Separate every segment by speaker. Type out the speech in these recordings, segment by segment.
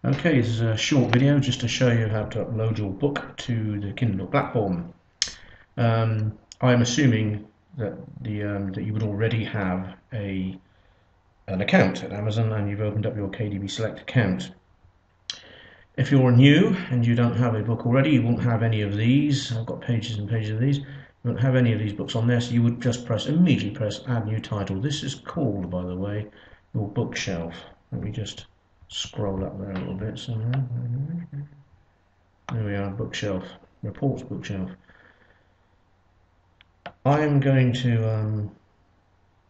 Speaker 1: Okay, this is a short video just to show you how to upload your book to the Kindle platform. I'm assuming that that you would already have an account at Amazon and you've opened up your KDB Select account. If you're new and you don't have a book already, you won't have any of these. I've got pages and pages of these. You won't have any of these books on there, so you would just immediately press Add New Title. This is called, by the way, your bookshelf. Let me just scroll up there a little bit. So there we are, bookshelf, reports bookshelf. I am going to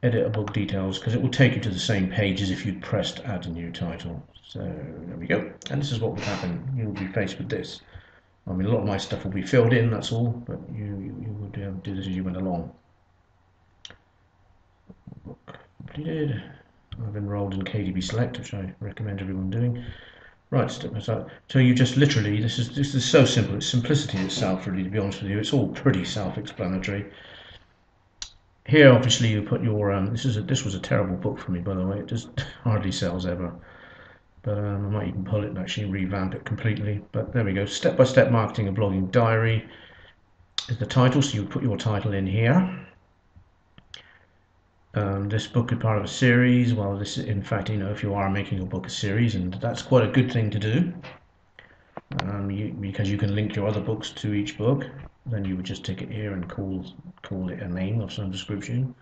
Speaker 1: edit a book details because it will take you to the same page as if you'd pressed Add a New Title. So there we go, and this is what would happen. You'll be faced with this. I mean, a lot of my stuff will be filled in, that's all, but you would do this as you went along. Book completed. I've enrolled in KDB Select, which I recommend everyone doing. Right, step by step. So you just literally, this is so simple. It's simplicity itself, really. To be honest with you, it's all pretty self-explanatory. Here, obviously, you put your. This was a terrible book for me, by the way. It just hardly sells ever. But I might even pull it and actually revamp it completely. But there we go. Step-by-step marketing and blogging diary is the title. So you put your title in here. This book is part of a series. Well, this, in fact, if you are making your book a series, and that's quite a good thing to do, because you can link your other books to each book. Then you would just tick it here and call it a name of some description.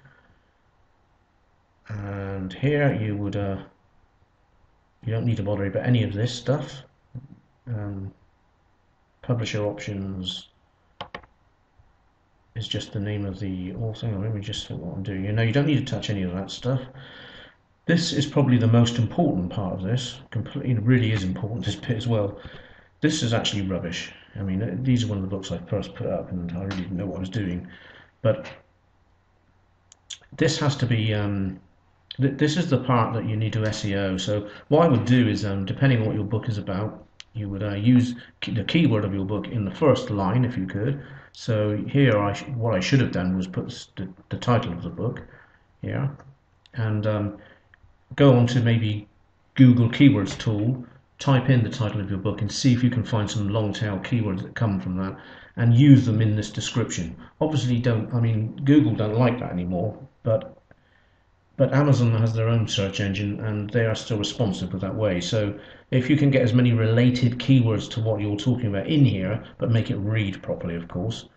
Speaker 1: And here you would you don't need to bother about any of this stuff. Publisher options is just the name of the author. Let me just see what I'm doing. You don't need to touch any of that stuff. This is probably the most important part of this. Completely, it really is important, this bit as well. This is actually rubbish. I mean, these are one of the books I first put up, and I really didn't know what I was doing. But this has to be. This is the part that you need to SEO. So what I would do is, depending on what your book is about, you would use the keyword of your book in the first line if you could. So here, what I should have done was put the title of the book here, and go on to maybe Google Keywords tool, type in the title of your book and see if you can find some long tail keywords that come from that and use them in this description. Obviously Google don't like that anymore, but Amazon has their own search engine and they are still responsive with that way. So if you can get as many related keywords to what you're talking about in here, but make it read properly, of course,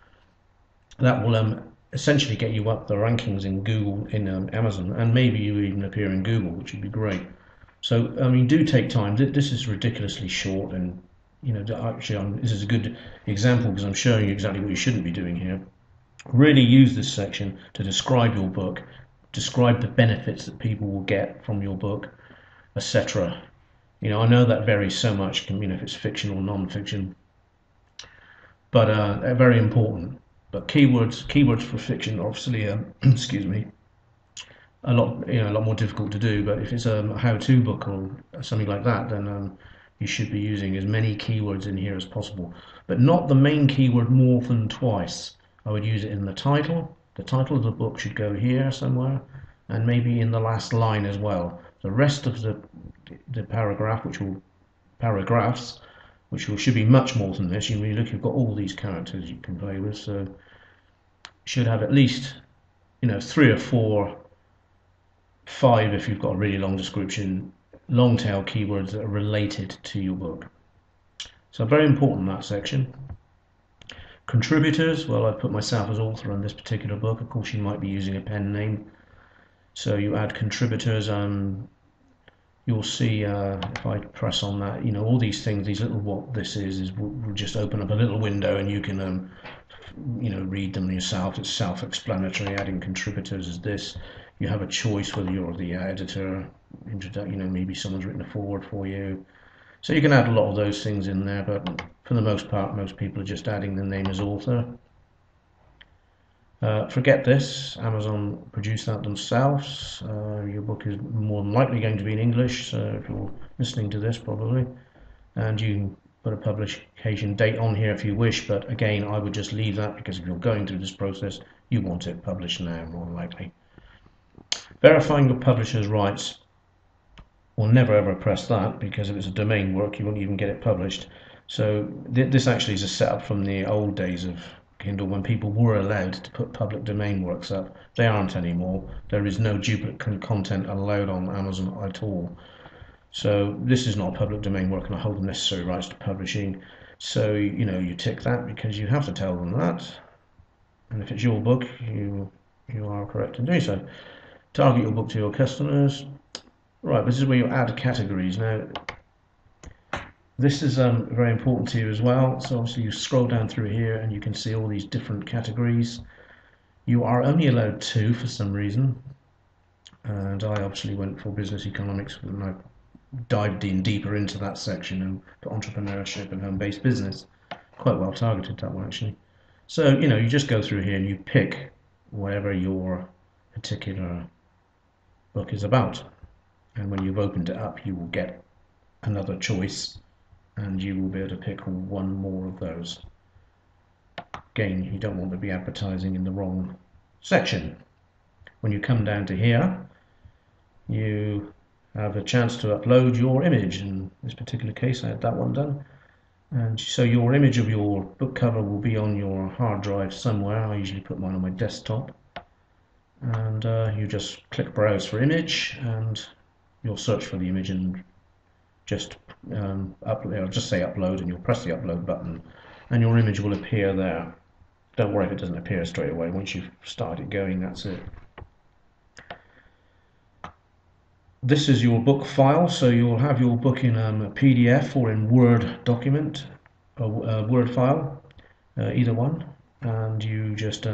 Speaker 1: that will essentially get you up the rankings in Google, in Amazon, and maybe you even appear in Google, which would be great. So do take time. This is ridiculously short, and actually this is a good example because I'm showing you exactly what you shouldn't be doing here. Really use this section to describe your book, describe the benefits that people will get from your book, etc. I know that varies so much, if it's fiction or non-fiction, but they're very important. But keywords for fiction, obviously, excuse me, a lot more difficult to do. But if it's a how-to book or something like that, then you should be using as many keywords in here as possible, but not the main keyword more than twice. I would use it in the title. The title of the book should go here somewhere, and maybe in the last line as well. The rest of the paragraphs, should be much more than this. You've got all these characters you can play with, so you should have at least 3 or 4, 5 if you've got a really long description, long tail keywords that are related to your book. So very important, that section. Contributors, well, I've put myself as author on this particular book. Of course, you might be using a pen name, so you add contributors. You'll see if I press on that, all these things, what this is will just open up a little window and you can read them yourself. It's self-explanatory. Adding contributors is this. You have a choice whether you're the editor, maybe someone's written a foreword for you. So you can add a lot of those things in there, but for the most part, most people are just adding the name as author. Forget this. Amazon produce that themselves. Your book is more than likely going to be in English, so if you're listening to this, probably. And you can put a publication date on here if you wish, but again, I would just leave that because if you're going through this process, you want it published now, more than likely. Verifying your publisher's rights. will never ever press that, because if it's a domain work, you won't even get it published. So this actually is a setup from the old days of Kindle, when people were allowed to put public domain works up. They aren't anymore. There is no duplicate content allowed on Amazon at all. So this is not a public domain work and I hold the necessary rights to publishing. So you tick that because you have to tell them that. And if it's your book, you are correct in doing so. Target your book to your customers. Right, this is where you add categories. Now, this is very important to you as well. So obviously you scroll down through here and you can see all these different categories. You are only allowed 2 for some reason. And I obviously went for business economics and I dived in deeper into that section and put entrepreneurship and home-based business. Quite well targeted, that one actually. So, you just go through here and you pick whatever your particular book is about. And when you've opened it up, you will get another choice and you will be able to pick one more of those. Again, you don't want to be advertising in the wrong section. When you come down to here, you have a chance to upload your image. In this particular case, I had that one done. And so your image of your book cover will be on your hard drive somewhere. I usually put mine on my desktop. And you just click browse for image and you'll search for the image and just just say upload, and you'll press the upload button and your image will appear there. Don't worry if it doesn't appear straight away. Once you've started going, that's it. This is your book file, so you'll have your book in a PDF or in Word document, a Word file, either one, and you just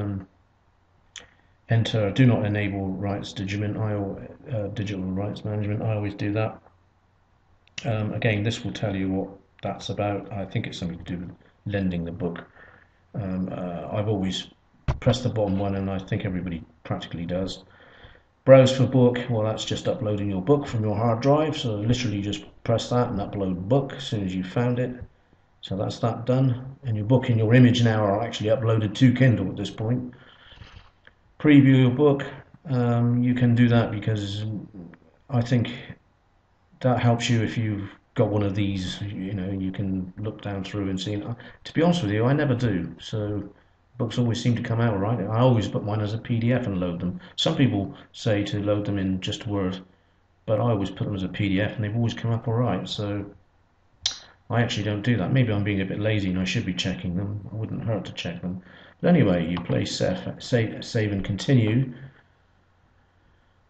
Speaker 1: enter do not enable rights digital rights management. I always do that. Again, this will tell you what that's about. I think it's something to do with lending the book. I've always pressed the bottom one, and I think everybody practically does. Browse for book, well, that's just uploading your book from your hard drive, so literally just press that and upload book as soon as you've found it. So that's that done, and your book and your image now are actually uploaded to Kindle at this point. Preview your book, you can do that because I think that helps you if you've got one of these, you can look down through and see. To be honest with you, I never do, so books always seem to come out right. I always put mine as a PDF and load them. Some people say to load them in just Word, but I always put them as a PDF and they've always come up all right, so I actually don't do that. Maybe I'm being a bit lazy and I should be checking them. It wouldn't hurt to check them. But anyway, you play save and continue.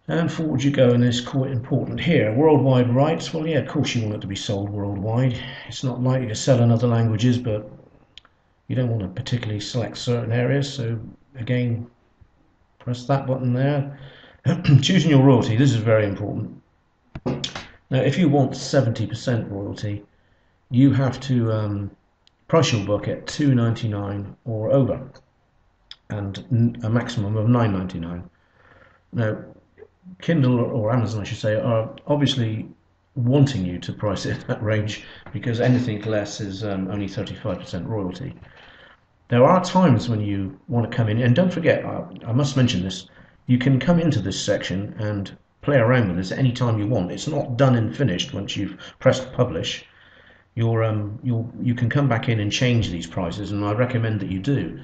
Speaker 1: And forward you go, and it's quite important here. Worldwide rights, well, yeah, of course you want it to be sold worldwide. It's not likely to sell in other languages, but you don't want to particularly select certain areas. So again, press that button there. Choosing your royalty, this is very important. Now, if you want 70% royalty, you have to price your book at $2.99 or over, and a maximum of $9.99. Now, Kindle or Amazon, I should say, are obviously wanting you to price it at that range, because anything less is only 35% royalty. There are times when you want to come in, and don't forget, I must mention this, you can come into this section and play around with this any time you want. It's not done and finished once you've pressed publish. You can come back in and change these prices, and I recommend that you do.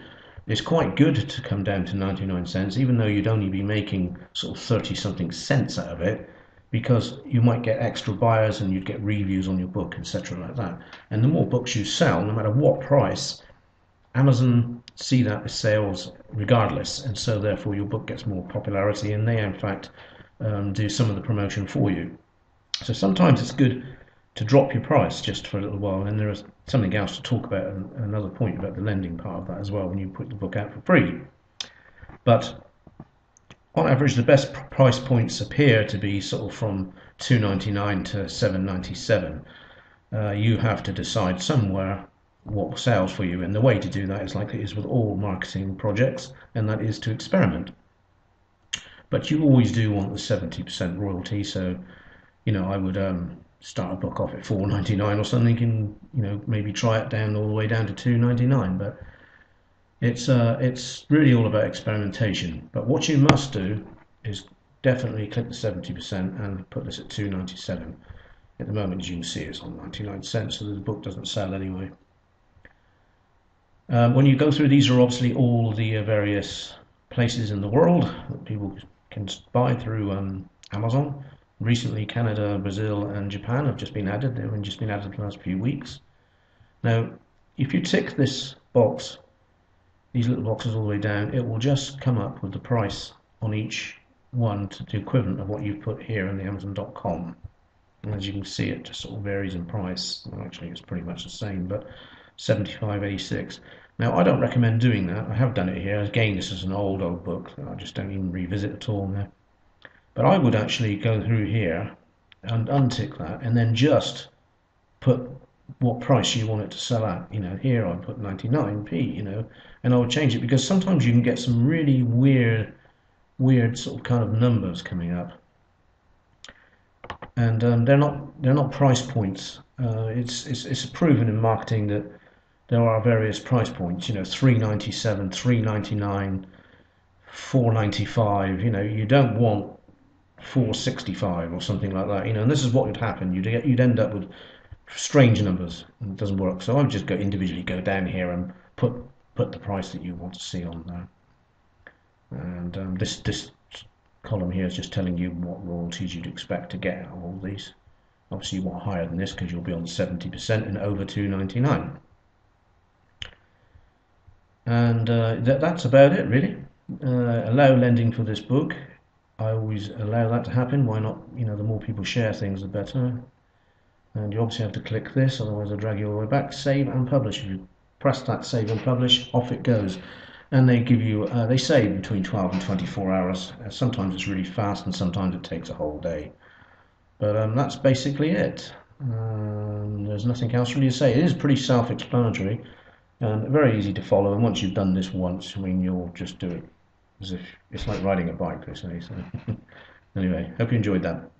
Speaker 1: It's quite good to come down to 99 cents, even though you'd only be making sort of 30 something cents out of it, because you might get extra buyers and you'd get reviews on your book, etc. like that. And the more books you sell, no matter what price, Amazon see that as sales regardless, and so therefore your book gets more popularity, and they in fact do some of the promotion for you. So sometimes it's good to drop your price just for a little while, and there is something else to talk about, another point about the lending part of that as well, when you put the book out for free. But on average, the best price points appear to be sort of from $2.99 to $7.97. You have to decide somewhere what sells for you, and the way to do that is like it is with all marketing projects, and that is to experiment. But you always do want the 70% royalty, so I would start a book off at $4.99 or something, and maybe try it down all the way down to $2.99. But it's really all about experimentation. But what you must do is definitely click the 70% and put this at 2.97. At the moment, as you can see, it's on 99 cents, so the book doesn't sell anyway. When you go through, these are obviously all the various places in the world that people can buy through Amazon. Recently, Canada, Brazil, and Japan have just been added. They've just been added the last few weeks. Now, if you tick this box, these little boxes all the way down, it will just come up with the price on each one to the equivalent of what you've put here in the Amazon.com. And as you can see, it just sort of varies in price. Well, actually, it's pretty much the same, but 75.86. Now, I don't recommend doing that. I have done it here. Again, this is an old book that I just don't even revisit at all now. But I would actually go through here and untick that, and then just put what price you want it to sell at. Here I put 99p, and I would change it because sometimes you can get some really weird sort of kind of numbers coming up, and they're not price points. It's proven in marketing that there are various price points. 3.97, 3.99, 4.95. You don't want 4.65 or something like that. And this is what would happen. You'd end up with strange numbers, and it doesn't work. So I would just go down here and put the price that you want to see on there. And this column here is just telling you what royalties you'd expect to get out of all these. Obviously you want higher than this because you'll be on 70% and over 2.99. And that's about it, really. Allow lending for this book. I always allow that to happen. Why not? The more people share things, the better. And you obviously have to click this, otherwise I'll drag you all the way back. Save and publish. If you press that save and publish, off it goes. And they give you, they say between 12 and 24 hours. Sometimes it's really fast, and sometimes it takes a whole day. But that's basically it. There's nothing else really to say. It is pretty self-explanatory and very easy to follow. And once you've done this once, you'll just do it as if it's like riding a bike, they say. So anyway, hope you enjoyed that.